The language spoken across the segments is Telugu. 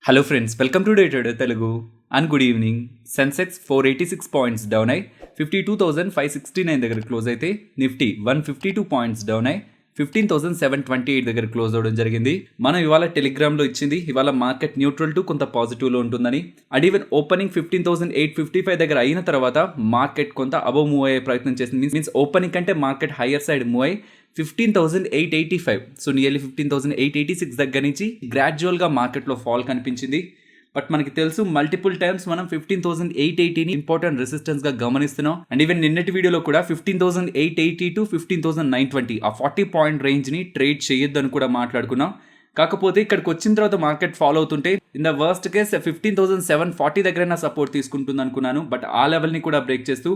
Hello friends, welcome to day trader Telugu and good evening. Sensex 486 points down అయి 52,569 దగ్గర క్లోజ్ అయితే నిఫ్టీ 152 పాయింట్స్ డౌన్ అయి 15,728 దగ్గర క్లోజ్ అవ్వడం జరిగింది. మనం ఇవాళ టెలిగ్రామ్లో ఇచ్చింది ఇవాళ మార్కెట్ న్యూట్రల్ టు కొంత పాజిటివ్లో ఉంటుందని. అండ్ ఈవెన్ ఓపెనింగ్ 15,855 దగ్గర అయిన తర్వాత మార్కెట్ కొంత అబవ్ మూవ్ అయ్యే ప్రయత్నం చేసింది. మీన్స్ ఓపెనింగ్ కంటే మార్కెట్ హయ్యర్ సైడ్ మూవ్ అయ్యి 15,885, సో నియర్లీ 15,886 దగ్గర నుంచి గ్రాడ్యువల్గా మార్కెట్లో ఫాల్ కనిపించింది. బట్ మనకి తెలుసు మల్టిపుల్ టైమ్స్ మనం 15,880ని ఇంపార్టెంట్ రెసిస్టెన్స్గా గమనిస్తున్నాం. అండ్ ఈవెన్ నిన్నటి వీడియోలో కూడా 15,880 టు 15,920 ఆ 40 పాయింట్ రేంజ్ని ట్రేడ్ చేయొద్దని కూడా మాట్లాడుకున్నాం. కాకపోతే ఇక్కడికి వచ్చిన తర్వాత మార్కెట్ ఫాలో అవుతుంటే ఇన్ ద వర్స్ట్ కేస్ 15,740 దగ్గర సపోర్ట్ తీసుకుంటుంది అనుకున్నాను. బట్ ఆ లెవెల్ని కూడా బ్రేక్ చేస్తూ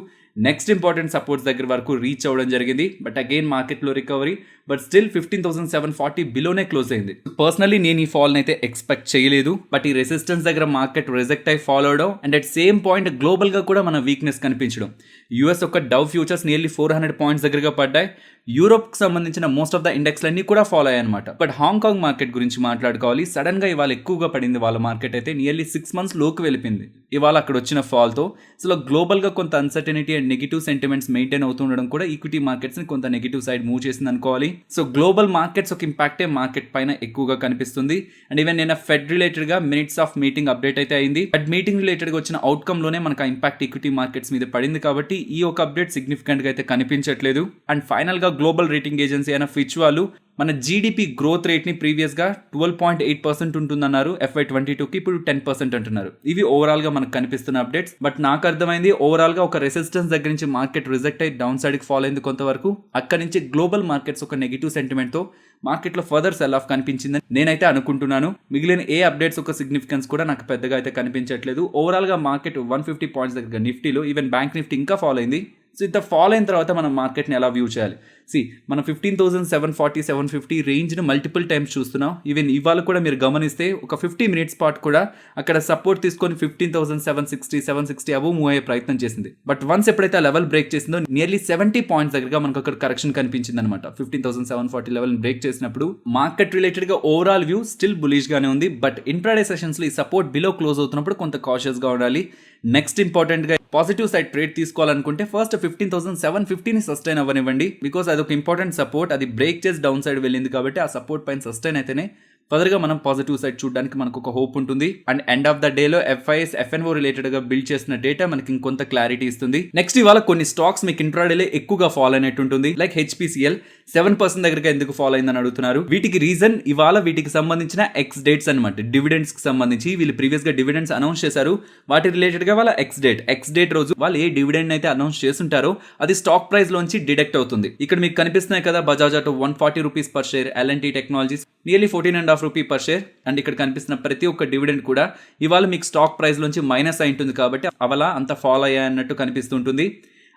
నెక్స్ట్ ఇంపార్టెంట్ సపోర్ట్స్ దగ్గర వరకు రీచ్ అవ్వడం జరిగింది. బట్ అగైన్ మార్కెట్లో రికవరీ, బట్ స్టిల్ 15,740 బిలోనే క్లోజ్ అయింది. పర్సనలీ నేను ఈ ఫాల్ని అయితే ఎక్స్పెక్ట్ చేయలేదు. బట్ ఈ రెసిస్టెన్స్ దగ్గర మార్కెట్ రిజెక్ట్ అయి ఫాలో అవడం అండ్ అట్ సేమ్ పాయింట్ గ్లోబల్గా కూడా మన వీక్నెస్ కనిపించడం. యూఎస్ ఒక డవ్ ఫ్యూచర్స్ నియర్లీ 400 పాయింట్స్ దగ్గరగా పడ్డాయి. యూరోప్కి సంబంధించిన మోస్ట్ ఆఫ్ ద ఇండెక్స్లన్నీ కూడా ఫాలో అయ్యాయి అనమాట. బట్ హాంకాంగ్ మార్కెట్ గురించి మాట్లాడుకోవాలి. సడన్గా ఇవాళ ఎక్కువగా పడింది వాళ్ళ మార్కెట్ అయితే నియర్లీ 6 months లోకి వెళ్ళిపోయింది ఇవాళ అక్కడ వచ్చిన ఫాల్తో. సో గ్లోబల్గా కొంత uncertainty and negative sentiments maintain అవుతుండడం కూడా ఈక్విటీ మార్కెట్స్ని కొంత నెగిటివ్ సైడ్ మూవ్ చేసింది అనుకోవాలి. సో గ్లోబల్ మార్కెట్స్ ఒక ఇంపాక్టే మార్కెట్ పైన ఎక్కువగా కనిపిస్తుంది. అండ్ ఈవెన్ నేను ఫెడ్ రిలేటెడ్గా మినిట్స్ ఆఫ్ మీటింగ్ అప్డేట్ అయితే అయింది. బట్ మీటింగ్ రిలేటెడ్గా వచ్చిన అవుట్కమ్లోనే మనకు ఆ ఇంపాక్ట్ ఈక్విటీ మార్కెట్స్ మీద పడింది కాబట్టి ఈ ఒక అప్డేట్ సిగ్నిఫికెంట్గా అయితే కనిపించట్లేదు. అండ్ ఫైనల్గా గ్లోబల్ రేటింగ్ ఏజెన్సీ అయిన ఫిచ్ వాళ్ళు మన జీడిపి గ్రోత్ రేట్ని ప్రీవియస్గా 12.8% ఉంటుందన్నారు FY22కి, ఇప్పుడు 10% అంటున్నారు. ఇవి ఓవరాల్గా మనకు కనిపిస్తున్న అప్డేట్స్. బట్ నాకు అర్థమైంది ఓవరాల్గా ఒక రెసిస్టెన్స్ దగ్గర నుంచి మార్కెట్ రిజెక్ట్ అయ్యి డౌన్ సైడ్కి ఫాలో అయింది కొంతవరకు. అక్కడి నుంచి గ్లోబల్ మార్కెట్స్ ఒక నెగిటివ్ సెంటిమెంట్తో మార్కెట్లో ఫర్దర్ సెల్ ఆఫ్ కనిపించిందని నేనైతే అనుకుంటున్నాను. మిగిలిన ఏ అప్డేట్స్ ఒక సిగ్నిఫికెన్స్ కూడా నాకు పెద్దగా అయితే కనిపించట్లేదు. ఓవరాల్గా మార్కెట్ 150 పాయింట్స్ దగ్గర నిఫ్టీలో, ఈవెన్ బ్యాంక్ నిఫ్టీ ఇంకా ఫాలో అయింది. సో ఇంత ఫాలో అయిన తర్వాత మనం మార్కెట్ని ఎలా వ్యూ చేయాలి? మనం 15,740, 750 రేంజ్ని మల్టిపుల్ టైమ్స్ చూస్తున్నాం. ఈవెన్ ఇవాళ కూడా మీరు గమనిస్తే ఒక 50 minutes పాటు కూడా అక్కడ సపోర్ట్ తీసుకొని 15,760, 760 అబవ్ మూవ్ అయ్యే ప్రయత్నం చేసింది. బట్ వన్స్ ఎప్పుడైతే ఆ లెవెల్ బ్రేక్ చేసిందో నియర్లీ 70 పాయింట్స్ దగ్గరగా మనకు అక్కడ కరెక్షన్ కనిపించింది అనమాట. 15,740 లెవెల్ బ్రేక్ చేసినప్పుడు మార్కెట్ రిలేటెడ్గా ఓవరాల్ వ్యూ స్టిల్ బులిష్గానే ఉంది. బట్ ఇంట్రాడే సెషన్స్లో ఈ సపోర్ట్ బిలో క్లోజ్ అవుతున్నప్పుడు కొంత కాషియస్గా ఉండాలి. నెక్స్ట్ ఇంపార్టెంట్గా పాజిటివ్ సైడ్ ట్రేడ్ తీసుకోవాలనుకుంటే ఫస్ట్ 15,750ని సస్టైన్ అవ్వనివ్వండి. బికాస్ అది ఒక ఇంపార్టెంట్ సపోర్ట్. అది బ్రేక్ చేసి డౌన్ సైడ్ వెళ్ళింది కాబట్టి ఆ సపోర్ట్ పైన సస్టైన్ అయితేనే ఫర్దర్గా మనం పాజిటివ్ సైడ్ చూడడానికి మనకు ఒక హోప్ ఉంటుంది. అండ్ ఎండ్ ఆఫ్ ద డేలో FIS, FNO రిలేటెడ్గా బిల్డ్ చేసిన డేటా మనకి ఇంకొంత క్లారిటీ ఇస్తుంది. నెక్స్ట్ ఇవాళ కొన్ని స్టాక్స్ మీకు ఇంట్రాడేలో ఎక్కువగా ఫాలో అయినట్టు ఉంటుంది. లైక్ HPCL 7% దగ్గరగా ఎందుకు ఫాలో అయిందని అడుగుతున్నారు. వీటికి రీజన్ ఇవాళ వీటికి సంబంధించిన ఎక్స్ డేట్స్ అనమాట. డివిడెండ్స్ కి సంబంధించి వీళ్ళు ప్రీవియస్గా డివిడెండ్స్ అనౌన్స్ చేశారు. వాటి రిలేటెడ్గా వాళ్ళ ఎక్స్ డేట్ రోజు వాళ్ళు ఏ డివిడెండ్ అయితే అనౌన్స్ చేస్తుంటారో అది స్టాక్ ప్రైస్ లోంచి డిడక్ట్ అవుతుంది. ఇక్కడ మీకు కనిపిస్తున్నాయి కదా, Bajaj auto 140 rupees per share, L&T technologies nearly 14.5 rupee per share. And ఇక్కడ కనిపిస్తున్న ప్రతి ఒక్క డివిడెండ్ కూడా ఇవాళ మీకు స్టాక్ ప్రైస్ లోంచి మైనస్ అయి ఉంటుంది కాబట్టి అవలా అంత ఫాలో అయ్యాయన్నట్టు కనిపిస్తుంటుంది.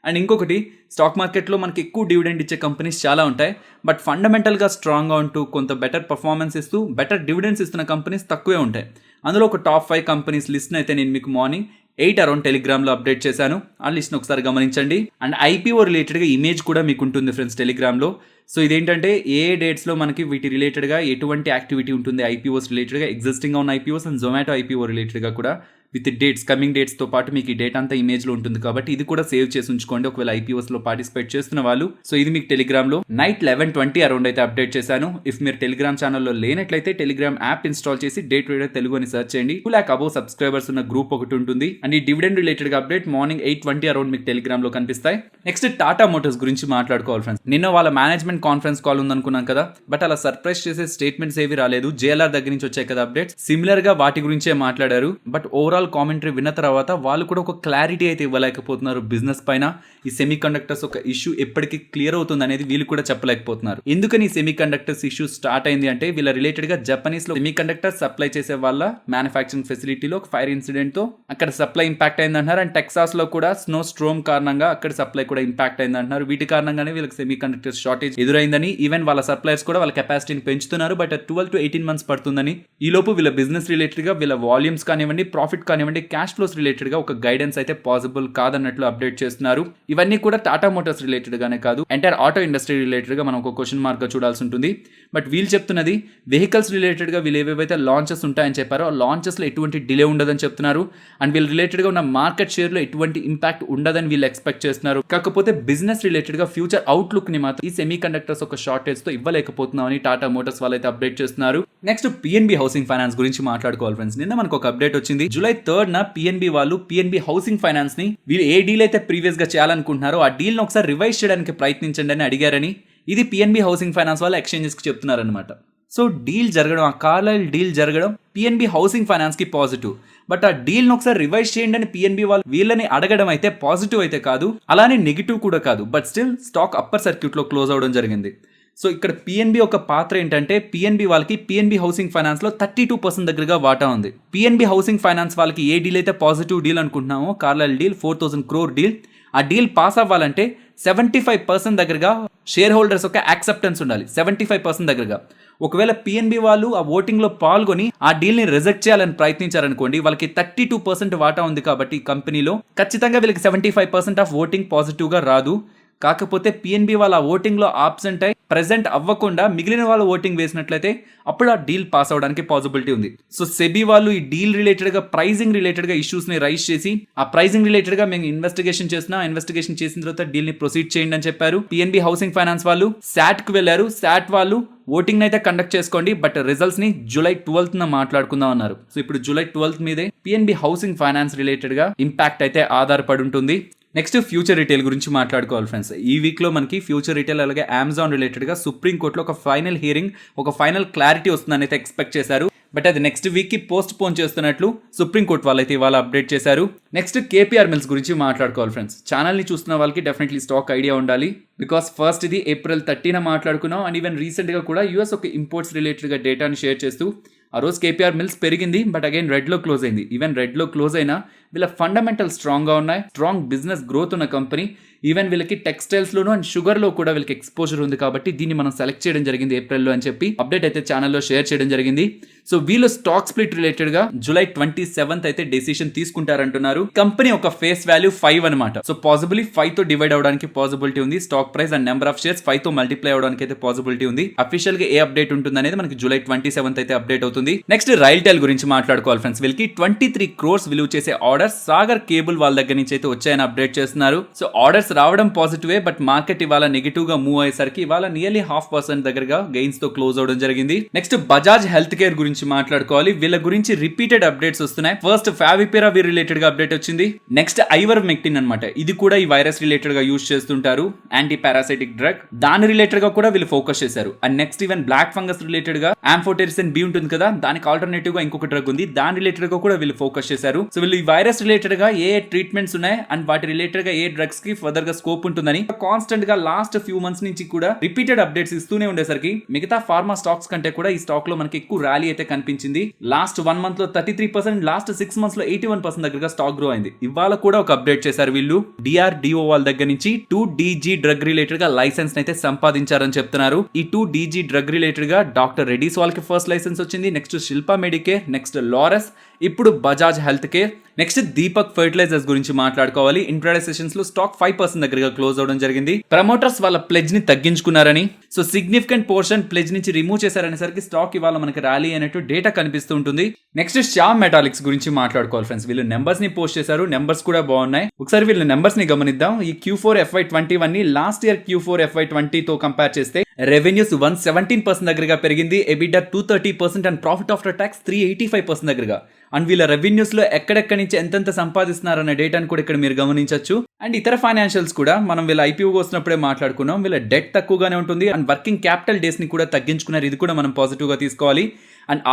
అండ్ ఇంకొకటి, స్టాక్ మార్కెట్లో మనకి ఎక్కువ డివిడెండ్ ఇచ్చే కంపెనీస్ చాలా ఉంటాయి. బట్ ఫండమెంటల్గా స్ట్రాంగ్గా ఉంటూ కొంత బెటర్ పర్ఫార్మెన్స్ ఇస్తూ బెటర్ డివిడెండ్స్ ఇస్తున్న కంపెనీస్ తక్కువే ఉంటాయి. అందులో ఒక టాప్ 5 కంపెనీస్ లిస్ట్ని అయితే నేను మీకు మార్నింగ్ 8 అరౌండ్ టెలిగ్రామ్లో అప్డేట్ చేశాను. ఆ లిస్ట్ని ఒకసారి గమనించండి. అండ్ IPO రిలేటెడ్గా ఇమేజ్ కూడా మీకు ఉంటుంది ఫ్రెండ్స్ టెలిగ్రామ్లో. సో ఇదేంటంటే ఏ డేట్స్లో మనకి వీటి రిలేటెడ్గా ఎటువంటి యాక్టివిటీ ఉంటుంది IPOs రిలేటెడ్గా, ఎగ్జిస్టింగ్గా ఉన్న IPOs అండ్ జొమాటో IPO రిలేటెడ్గా కూడా విత్ డేట్స్, కమింగ్ డేట్స్తో పాటు మీకు ఈ డేట్ అంతా ఇమేజ్లో ఉంటుంది కాబట్టి ఇది కూడా సేవ్ చేసి ఉంచుకోండి ఒకవేళ IPOsలో పార్టిసిపేట్ చేస్తున్న వాళ్ళు. సో ఇది మీకు టెలిగ్రామ్లో నైట్ 11:20 అరౌండ్ అయితే అప్డేట్ చేశాను. ఇఫ్ మీరు టెలిగ్రామ్ ఛానల్లో లేనట్లయితే టెలిగ్రామ్ యాప్ ఇన్స్టాల్ చేసి డే ట్రేడర్ తెలుగు అని సెర్చ్ చేయండి. 2 lakh అబౌవ్ సబ్స్క్రైబర్స్ ఉన్న గ్రూప్ ఒకటి ఉంటుంది. అండ్ ఈ డివిడెండ్ రిలేటెడ్గా అప్డేట్ మార్నింగ్ 8:20 అరౌండ్ మీకు టెలిగ్రామ్లో కనిపిస్తాయి. నెక్స్ట్ టాటా మోటార్స్ గురించి మాట్లాడుకోవాలి ఫ్రెండ్స్. నిన్న వాళ్ళ మేనేజ్మెంట్ కాన్ఫరెన్స్ కాల్ ఉందనుకున్నాం కదా, బట్ అలా సర్ప్రైజ్ చేసే స్టేట్మెంట్స్ ఏవి రాలేదు. JLR దగ్గర నుంచి వచ్చాయి కదా అప్డేట్స్, సిమిలర్ గా వాటి గురించే మాట్లాడారు. బట్ ఓవరాల్ కామెంటరీ విన్న తర్వాత వాళ్ళు కూడా ఒక క్లారిటీ అయితే ఇవ్వలేకపోతున్నారు బిజినెస్ పైన. ఈ సెమీ కండక్టర్స్ ఒక ఇష్యూ ఎప్పటికీ క్లియర్ అవుతుంది అనేది వీళ్ళు కూడా చెప్పలేకపోతున్నారు. ఎందుకని సెమీ కండక్టర్స్ ఇష్యూ స్టార్ట్ అయింది అంటే వీళ్ళ రిలేటెడ్ గా జపనీస్ లో సెమీ కండక్టర్ సప్లై చేసే వాళ్ళ మ్యానుఫాక్చరింగ్ ఫెసిలిటీలో ఒక ఫైర్ ఇన్సిడెంట్ తో అక్కడ సప్లై ఇంపాక్ట్ అయింది అంటున్నారు. అండ్ టెక్సాస్ లో కూడా స్నో స్ట్రోమ్ కారణంగా అక్కడ సప్లై కూడా ఇంపాక్ట్ అయింది అంటున్నారు. వీటి కారణంగానే వీళ్ళకి సెమీ కండక్టర్ షార్టేజ్ ఎదురైందని, ఈవెన్ వాళ్ళ సప్లైర్స్ కూడా వాళ్ళ కెపాసిటీని పెంచుతున్నారు. బట్ 12 to 18 months పడుతుందని, ఈ లోపు వీళ్ళ బిజినెస్ రిలేటెడ్ గా వీళ్ళ వాల్యూమ్స్ కానివ్వండి, ప్రాఫిట్ కానివ్వండి, క్యాష్ ఫ్లోస్ రిలేటెడ్ గా ఒక గైడెన్స్ అయితే పాసిబుల్ కాదన్నట్లు అప్డేట్ చేస్తున్నారు. ఇవన్నీ కూడా టాటా మోటార్స్ రిలేటెడ్ గానే కాదు, ఎంటైర్ ఆటో ఇండస్ట్రీ రిలేటెడ్ గా మనం ఒక క్వశ్చన్ మార్క్ గా చూడాల్సి ఉంటుంది. బట్ వీళ్ళు చెప్తున్నది వెహికల్స్ రిలేటెడ్గా వీళ్ళు ఏవేవైతే లాంచెస్ ఉంటాయని చెప్పారో ఆ లాంచెస్లో ఎటువంటి డిలే ఉండదని చెప్తున్నారు. అండ్ వీళ్ళు రిలేటెడ్గా ఉన్న మార్కెట్ షేర్లో ఎటువంటి ఇంపాక్ట్ ఉండదని వీళ్ళు ఎక్స్పెక్ట్ చేస్తున్నారు. కాకపోతే బిజినెస్ రిలేటెడ్గా ఫ్యూచర్ అవుట్లుక్ని మాత్రం ఈ సెమీ కండక్టర్స్ ఒక షార్టేజ్తో ఇవ్వలేకపోతున్నామని టాటా మోటార్స్ వాళ్ళైతే అప్డేట్ చేస్తున్నారు. నెక్స్ట్ పిఎన్బి హౌసింగ్ ఫైనాన్స్ గురించి మాట్లాడుకోవాలి ఫ్రెండ్స్. నిన్న మనకు ఒక అప్డేట్ వచ్చింది. జూలై 3 పిఎన్బి వాళ్ళు పిఎన్బి హౌసింగ్ ఫైనాన్స్ ని వీళ్ళు ఏ డీల్ అయితే ప్రీవియస్ గా చేయాలనుకుంటున్నారో ఆ డీల్ ని ఒకసారి రివైజ్ చేయడానికి ప్రయత్నించండి అని అడిగారని ఇది పిఎన్బి హౌసింగ్ ఫైనాన్స్ వాళ్ళు ఎక్స్చేంజెస్ కి చెప్తున్నారనమాట. సో డీల్ జరగడం, ఆ కార్లైల్ డీల్ జరగడం పిఎన్బి హౌసింగ్ ఫైనాన్స్ కి పాజిటివ్. బట్ ఆ డీల్ ని ఒకసారి రివైజ్ చేయండి అని పిఎన్బి వాళ్ళు వీళ్ళని అడగడం అయితే పాజిటివ్ అయితే కాదు, అలానే నెగిటివ్ కూడా కాదు. But still stock upper circuit లో క్లోజ్ అవడం జరిగింది. సో ఇక్కడ పిఎన్బి ఒక పాత్ర ఏంటంటే పిఎన్బి వాళ్ళకి పిఎన్బి హౌసింగ్ ఫైనాన్స్ లో 32% దగ్గరగా వాటా ఉంది. పిఎన్బి హౌసింగ్ ఫైనాన్స్ వాళ్ళకి ఏ డీల్ అయితే పాజిటివ్ డీల్ అనుకుంటున్నామో కార్లైల్ డీల్ 4,000 crore డీల్, ఆ డీల్ పాస్ అవ్వాలంటే 75% దగ్గరగా షేర్ హోల్డర్స్ యొక్క యాక్సెప్టెన్స్ ఉండాలి. 75% దగ్గరగా. ఒకవేళ పిఎన్బి వాళ్ళు ఆ ఓటింగ్ లో పాల్గొని ఆ డీల్ ని రిజెక్ట్ చేయాలని ప్రయత్నించారనుకోండి, వాళ్ళకి 32% వాటా ఉంది కాబట్టి ఈ కంపెనీలో ఖచ్చితంగా వీళ్ళకి 75% ఆఫ్ ఓటింగ్ పాజిటివ్ గా రాదు. కాకపోతే పిఎన్బి వాళ్ళ ఓటింగ్ లో ఆబ్సెంట్ అయి ప్రెజెంట్ అవ్వకుండా మిగిలిన వాళ్ళు ఓటింగ్ వేసినట్లయితే అప్పుడు ఆ డీల్ పాస్ అవడానికి పాసిబిలిటీ ఉంది. సో సెబీ వాళ్ళు ఈ డీల్ రిలేటెడ్ గా ప్రైజింగ్ రిలేటెడ్ గా ఇష్యూస్ ని రైజ్ చేసి ఆ ప్రైజింగ్ రిలేటెడ్ గా మేము ఇన్వెస్టిగేషన్ చేసిన తర్వాత డీల్ ని ప్రొసీడ్ చేయండి అని చెప్పారు. పిఎన్బి హౌసింగ్ ఫైనాన్స్ వాళ్ళు SAT కి వెళ్లారు. SAT వాళ్ళు ఓటింగ్ అయితే కండక్ట్ చేసుకోండి, బట్ రిజల్ట్స్ ని జూలై 12 మాట్లాడుకుందాం అన్నారు. సో ఇప్పుడు జూలై 12 మీదే పిఎన్బి హౌసింగ్ ఫైనాన్స్ రిలేటెడ్ గా ఇంపాక్ట్ అయితే ఆధారపడి ఉంటుంది. నెక్స్ట్ ఫ్యూచర్ రిటైల్ గురించి మాట్లాడుకోవాలి ఫ్రెండ్స్. ఈ వీక్లో మనకి ఫ్యూచర్ రిటైల్ అలాగే అమెజాన్ రిలేటెడ్గా సుప్రీంకోర్టులో ఒక ఫైనల్ హియరింగ్, ఒక ఫైనల్ క్లారిటీ వస్తుందని అయితే ఎక్స్పెక్ట్ చేశారు. బట్ అది నెక్స్ట్ వీక్కి పోస్ట్ పోన్ చేస్తున్నట్లు సుప్రీంకోర్టు వాళ్ళైతే ఇవాళ అప్డేట్ చేశారు. నెక్స్ట్ కేపీఆర్ మిల్స్ గురించి మాట్లాడుకోవాలి ఫ్రెండ్స్. ఛానల్ని చూస్తున్న వాళ్ళకి డెఫినెట్లీ స్టాక్ ఐడియా ఉండాలి. బికాస్ ఫస్ట్ ఇది April 30 మాట్లాడుకున్నాం. అండ్ ఈవెన్ రీసెంట్గా కూడా యూఎస్ ఒక ఇంపోర్ట్స్ రిలేటెడ్గా డేటాని షేర్ చేస్తూ ఆ రోజు కేపీఆర్ మిల్స్ పెరిగింది, బట్ అగైన్ రెడ్లో క్లోజ్ అయింది. ఈవెన్ రెడ్లో క్లోజ్ అయినా వీళ్ళ ఫండమెంటల్ స్ట్రాంగ్గా ఉన్నాయి. స్ట్రాంగ్ బిజినెస్ గ్రోత్ ఉన్న కంపెనీ. ఈవెన్ వీళ్ళకి టెక్స్టైల్స్లోను అండ్ షుగర్లో కూడా వీళ్ళకి ఎక్స్పోజర్ ఉంది కాబట్టి దీన్ని మనం సెలెక్ట్ చేయడం జరిగింది ఏప్రిల్లో అని చెప్పి అప్డేట్ అయితే ఛానల్లో షేర్ చేయడం జరిగింది. సో వీళ్ళు స్టాక్ స్ప్లిట్ రిలేటెడ్గా జూలై 27 అయితే డెసిషన్ తీసుకుంటారంటున్నారు. కంపెనీ ఒక ఫేస్ వాల్యూ 5 అనమాట. సో పాసిబిలీ 5 తో డివైడ్ అవడానికి పాసిబిలిటీ ఉంది. Stock price and number of shares 5 తో మల్టిప్లై అవడానికి అయితే పాసిబిలిటీ ఉంది. అఫీషియల్ గా ఏ అప్డేట్ ఉంటుంది అనేది మనకి జూలై 27 అయితే అప్డేట్ అవుతుంది. నెక్స్ట్ రైల్టెల్ గురించి మాట్లాడుకోవాలి ఫ్రెండ్స్. వీళ్ళకి 23 crores విలువ చేసే ఆర్డర్స్ సాగర్ కేబుల్ వాళ్ళ దగ్గర నుంచి అయితే వచ్చాయని అప్డేట్ చేస్తున్నారు. సో ఆర్డర్స్ రావడం పాజిటివే, బట్ మార్కెట్ ఇవాళ నెగిటివ్ గా మూవ్ అయ్యేసరికి ఇవాళ నియర్లీ 0.5% దగ్గరగా గెయిన్స్ తో క్లోజ్ అవడం జరిగింది. నెక్స్ట్ బజాజ్ హెల్త్ కేర్ గురించి మాట్లాడుకోవాలి. వీళ్ళ గురించి రిపీటెడ్ అప్డేట్స్ వస్తున్నాయి. ఫస్ట్ ఫావిపిరావిర్ రిలేటెడ్ గా అప్డేట్ వచ్చింది. నెక్స్ట్ ఐవర్మెక్టిన్ అన్నమాట. ఇది కూడా ఈ వైరస్ రిలేటెడ్ గా యూజ్ చేస్తుంటారు, యాంటీ పారాసైటిక్ డ్రగ్. దాని రిలేటెడ్ గా కూడా వీళ్ళు ఫోకస్ చేశారు. And next even black fungus related గా ఆంఫోటెరిసిన్ బి ఉంటుంది కదా, దానికి ఆల్టర్నేటివ్ గా ఇంకొక డ్రగ్ ఉంది, దాని రిలేటెడ్ గా కూడా వీళ్ళు ఫోకస్ చేశారు. సో వీళ్ళు ఈ వైరస్ రిలేటెడ్ గా ఏ ట్రీట్మెంట్స్ ఉన్నాయి అండ్ వాటి రిలేటెడ్ గా ఏ డ్రగ్స్ కి ఫర్దర్ గా స్కోప్ ఉంటుందని కాన్స్టెంట్ గా లాస్ట్ ఫ్యూ మంత్స్ నుంచి కూడా రిపీటెడ్ అప్డేట్స్ ఇస్తూనే ఉండేసరికి మిగతా ఫార్మా స్టాక్స్ కంటే కూడా ఈ స్టాక్ లో మనకి ఎక్కువ ర్యాలీ అయితే కనిపించింది. లాస్ట్ 1 month లో 33%, లాస్ట్ 6 months లో 81% దగ్గరగా స్టాక్ గ్రో అయింది. ఇవాళ కూడా ఒక అప్డేట్ చేశారు వీళ్ళు. DRDO వాళ్ళ దగ్గర నుంచి 2DG డ్రగ్ రిలేటెడ్ గా లైసెన్స్ అయితే సంపాదించారని చెప్తున్నారు. ఈ 2DG డ్రగ్ రిలేటెడ్ గా డాక్టర్ రెడ్డీస్ వాళ్ళకి ఫస్ట్ లైసెన్స్ వచ్చింది. Next Shilpa medicare, next Laurus, ఇప్పుడు Bajaj health care. Next Deepak fertilisers గురించి మాట్లాడుకోవాలి. ఇంట్రాడే సెషన్స్ లో స్టాక్ 5% దగ్గరగా క్లోజ్ అవడం జరిగింది. ప్రమోటర్స్ వాళ్ళ ప్లెజ్ ని తగ్గించుకున్నారని, సో సిగ్నిఫికెంట్ పోర్షన్ ప్లెజ్ నుంచి రిమూవ్ చేశారనేసరికి స్టాక్ ఇవాళ మనకి ర్యాలీ అయినట్టు డేటా కనిపిస్తూ ఉంటుంది. నెక్స్ట్ శ్యామ్ మెటాలిక్స్ గురించి మాట్లాడుకోవాలి ఫ్రెండ్స్. వీళ్ళు నెంబర్స్ ని పోస్ట్ చేశారు, నెంబర్స్ కూడా బాగున్నాయి. ఒకసారి వీళ్ళ నెంబర్స్ ని గమనిద్దాం. ఈ Q4 FY21 ని లాస్ట్ ఇయర్ Q4 FY20 తో కంపేర్ చేస్తే రెవెన్యూస్ 117% దగ్గరగా పెరిగింది, EBITDA 230% and profit after tax 385% దగ్గరగా. అండ్ వీళ్ళ రెవెన్యూస్ లో ఎక్కడెక్కడి నుంచి ఎంతెంత సంపాదిస్తున్నారన్న డేటాను కూడా ఇక్కడ మీరు గమనించవచ్చు. అండ్ ఇతర ఫైనాన్షియల్స్ కూడా మనం వీళ్ళ IPO వస్తున్నప్పుడే మాట్లాడుకున్నాం. వీళ్ళ డెట్ తక్కువగానే ఉంటుంది అండ్ వర్కింగ్ క్యాపిటల్ డేస్ ని కూడా తగ్గించుకున్నారు. ఇది కూడా మనం పాజిటివ్ గా తీసుకోవాలి. అండ్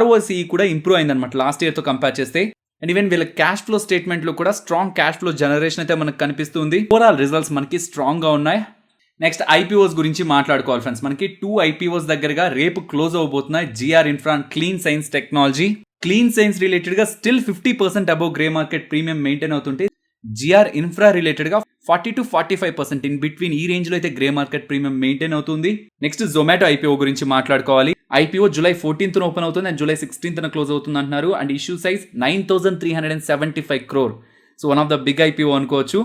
ROCE కూడా ఇంప్రూవ్ అయింది అనమాట లాస్ట్ ఇయర్ తో కంపేర్ చేస్తే. అండ్ ఈవెన్ వీళ్ళ క్యాష్ ఫ్లో స్టేట్మెంట్ లో కూడా స్ట్రాంగ్ క్యాష్ ఫ్లో జనరేషన్ అయితే మనకు కనిపిస్తుంది. ఓవరాల్ రిజల్ట్స్ మనకి స్ట్రాంగ్ గా ఉన్నాయి. నెక్స్ట్ IPOs గురించి మాట్లాడుకోవాలి ఫ్రెండ్స్. మనకి 2 IPOs దగ్గరగా రేపు క్లోజ్ అవబోతున్నాయి. GR infra and clean science technology. Clean science related గా still 50% above grey market premium maintain అవుతుంటే, GR ఇన్ఫ్రా రిలేటెడ్ గా 40 to 45% ఇన్ బిట్వీన్ ఈ రేంజ్ లో అయితే గ్రే మార్కెట్ ప్రీమియం మెయింటైన్ అవుతుంది. నెక్స్ట్ జొమాటో IPO గురించి మాట్లాడుకోవాలి. IPO జూలై 14th ఓపెన్ అవుతుంది అండ్ జూలై 16th క్లోజ్ అవుతుంది అంటున్నారు. And issue size 9,375 crore. So one of the big IPO అనుకోవచ్చు.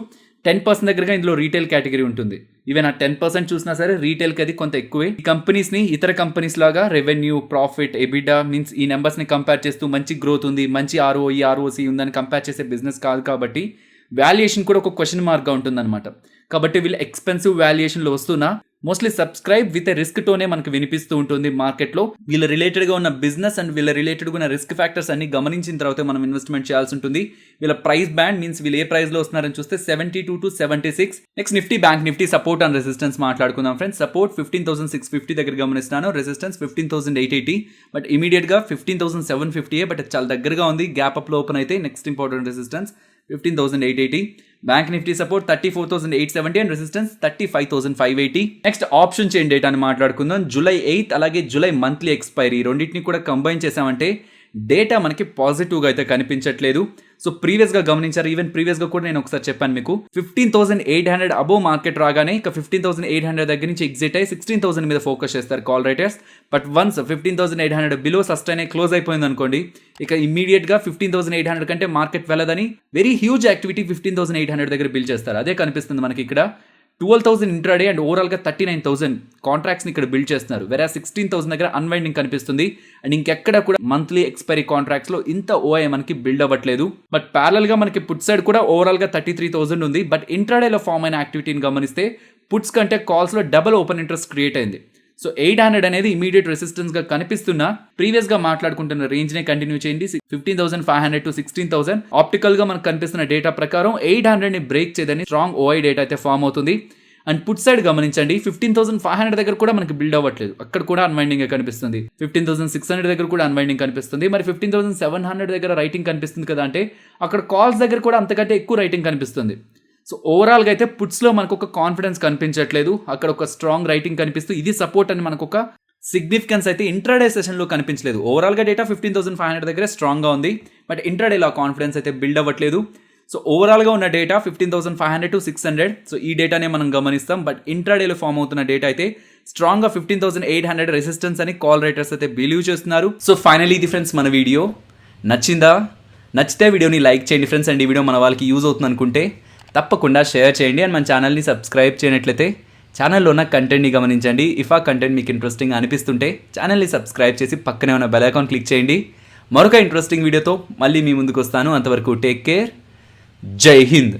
10% దగ్గరగా ఇందులో రీటైల్ కేటగిరీ ఉంటుంది. ఈవెన్ ఆ 10% చూసినా సరే రీటైల్కి అది కొంత ఎక్కువే. ఈ కంపెనీస్ని ఇతర కంపెనీస్ లాగా రెవెన్యూ, ప్రాఫిట్, ఎబిడా మీన్స్ ఈ నెంబర్స్ని కంపేర్ చేస్తూ మంచి గ్రోత్ ఉంది, మంచి ROE, ROC ఉందని కంపేర్ చేసే బిజినెస్ కాదు కాబట్టి వాల్యుయేషన్ కూడా ఒక క్వశ్చన్ మార్క్గా ఉంటుందన్నమాట. కాబట్టి వీళ్ళు ఎక్స్పెన్సివ్ వాల్యుయేషన్లో వస్తున్నా మోస్ట్లీ సబ్స్క్రైబ్ విత్ రిస్క్ టోనే మనకు వినిపిస్తూ ఉంటుంది మార్కెట్లో. వీళ్ళ రిలేటెడ్గా ఉన్న బిజినెస్ అండ్ వీళ్ళ రిలేటెడ్గా ఉన్న రిస్క్ ఫ్యాక్టర్స్ అన్ని గమనించిన తర్వాత మనం ఇన్వెస్ట్మెంట్ చేయాల్సి ఉంటుంది. వీళ్ళ ప్రైస్ బ్యాండ్ మీన్స్ వీళ్ళు ఏ ప్రైస్లో వస్తున్నారని చూస్తే 72 to 76. Next Nifty, bank Nifty support and resistance మాట్లాడుకుందాం ఫ్రెండ్స్. సపోర్ట్ 15,650 దగ్గర గమనిస్తున్నాను, రెసిస్టెన్స్ 15,880. బట్ ఇమీడియట్గా 15,750, బట్ చాలా దగ్గరగా ఉంది. గ్యాప్ అప్లో ఓపెన్ అయితే next important resistance 15,880. Bank Nifty support 34,870 and resistance 35,580. Next option chain data అని మాట్లాడుకుందాం. July 8 అలాగే జూలై మంత్లీ ఎక్స్పైరీ రెండింటిని కూడా కంబైన్ చేసామంటే డేటా మనకి పాజిటివ్గా అయితే కనిపించట్లేదు. సో ప్రీవియస్గా గమనించారు, ఈవెన్ ప్రీవియస్గా కూడా నేను ఒకసారి చెప్పాను మీకు 15,800 అబోవ్ మార్కెట్ రాగానే ఇక 15,800 దగ్గర నుంచి ఎగ్జిట్ అయ్యి 16,000 మీద ఫోకస్ చేస్తారు call writers. But once 15,800 below sustain అయ్యి క్లోజ్ అయిపోయింది అనుకోండి, ఇక ఇమీడియట్గా 15,800 కంటే మార్కెట్ వెళ్ళదని వెరీ హ్యూజ్ యాక్టివిటీ 15,800 దగ్గర బిల్ చేస్తారు. అదే కనిపిస్తుంది మనకి ఇక్కడ. 12,000 ఇంట్రాడే అండ్ ఓవరాల్గా 39,000 కాంట్రాక్ట్స్ని ఇక్కడ బిల్డ్ చేస్తున్నారు. వేరే 16,000 దగ్గర అన్వైండింగ్ కనిపిస్తుంది. అండ్ ఇంకెక్కడ కూడా మంత్లీ ఎక్స్పైరీ కాంట్రాక్ట్స్లో ఇంత ఓఐ మనకి బిల్డ్ అవ్వట్లేదు. బట్ ప్యారల్గా మనకి పుట్ సైడ్ కూడా ఓవరాల్గా 33,000 ఉంది. బట్ ఇంట్రాడేలో ఫామ్ అయిన యాక్టివిటీని గమనిస్తే పుట్స్ కంటే కాల్స్లో డబల్ ఓపెన్ ఇంట్రెస్ట్ క్రియేట్ అయింది. సో 800 అనేది ఇమీడియట్ రెసిస్టెన్స్గా కనిపిస్తున్నా ప్రీవియస్గా మాట్లాడుకుంటున్న రేంజ్నే కంటిన్యూ చేయండి. 15,500 to 16,000 ఆప్టికల్గా మనకు కనిపిస్తున్న డేటా ప్రకారం 800ని బ్రేక్ చేయదని స్ట్రాంగ్ ఓఐ డేటా అయితే ఫామ్ అవుతుంది. అండ్ పుట్ సైడ్ గమనించండి, 15,500 దగ్గర కూడా మనకి బిల్డ్ అవ్వట్లేదు, అక్కడ కూడా అన్వైండింగ్ కనిపిస్తుంది. 15,600 దగ్గర కూడా అన్వైండింగ్ కనిపిస్తుంది. మరి 15,700 దగ్గర రైటింగ్ కనిపిస్తుంది కదా అంటే అక్కడ కాల్స్ దగ్గర కూడా అంతకంటే ఎక్కువ రైటింగ్ కనిపిస్తుంది. సో ఓవరాల్గా అయితే పుట్స్లో మనకు ఒక కాన్ఫిడెన్స్ కనిపించట్లేదు, అక్కడ ఒక స్ట్రాంగ్ రైటింగ్ కనిపిస్తూ ఇది సపోర్ట్ అని మనకు ఒక సిగ్నిఫికెన్స్ అయితే ఇంట్రాడే సెషన్లో కనిపించలేదు. ఓవరాల్గా డేటా 15,500 దగ్గర స్ట్రాంగ్గా ఉంది, బట్ ఇంట్రాడేలో కాన్ఫిడెన్స్ అయితే బిల్డ్ అవ్వట్లేదు. సో ఓవరాల్గా ఉన్న డేటా 15,500 to 600. సో ఈ డేటానే మనం గమనిస్తాం. బట్ ఇంట్రాడేలో ఫామ్ అవుతున్న డేటా అయితే స్ట్రాంగ్గా 15,800 రెసిస్టెన్స్ అని కాల్ రైటర్స్ అయితే బిలీవ్ చేస్తున్నారు. సో ఫైనలీ ఇది ఫ్రెండ్స్ మన వీడియో నచ్చిందా? నచ్చితే వీడియోని లైక్ చేయండి ఫ్రెండ్స్. అండ్ ఈ వీడియో మన వాళ్ళకి యూజ్ అవుతుంది అనుకుంటే తప్పకుండా షేర్ చేయండి. అండ్ మన ఛానల్ని సబ్స్క్రైబ్ చేయనట్లయితే ఛానల్లో ఉన్న కంటెంట్ని గమనించండి. ఇఫ్ ఆ కంటెంట్ మీకు ఇంట్రెస్టింగ్ అనిపిస్తుంటే ఛానల్ని సబ్స్క్రైబ్ చేసి పక్కనే ఉన్న బెల్ ఐకాన్ క్లిక్ చేయండి. మరొక ఇంట్రెస్టింగ్ వీడియోతో మళ్ళీ మీ ముందుకు వస్తాను. అంతవరకు టేక్ కేర్. జై హింద్.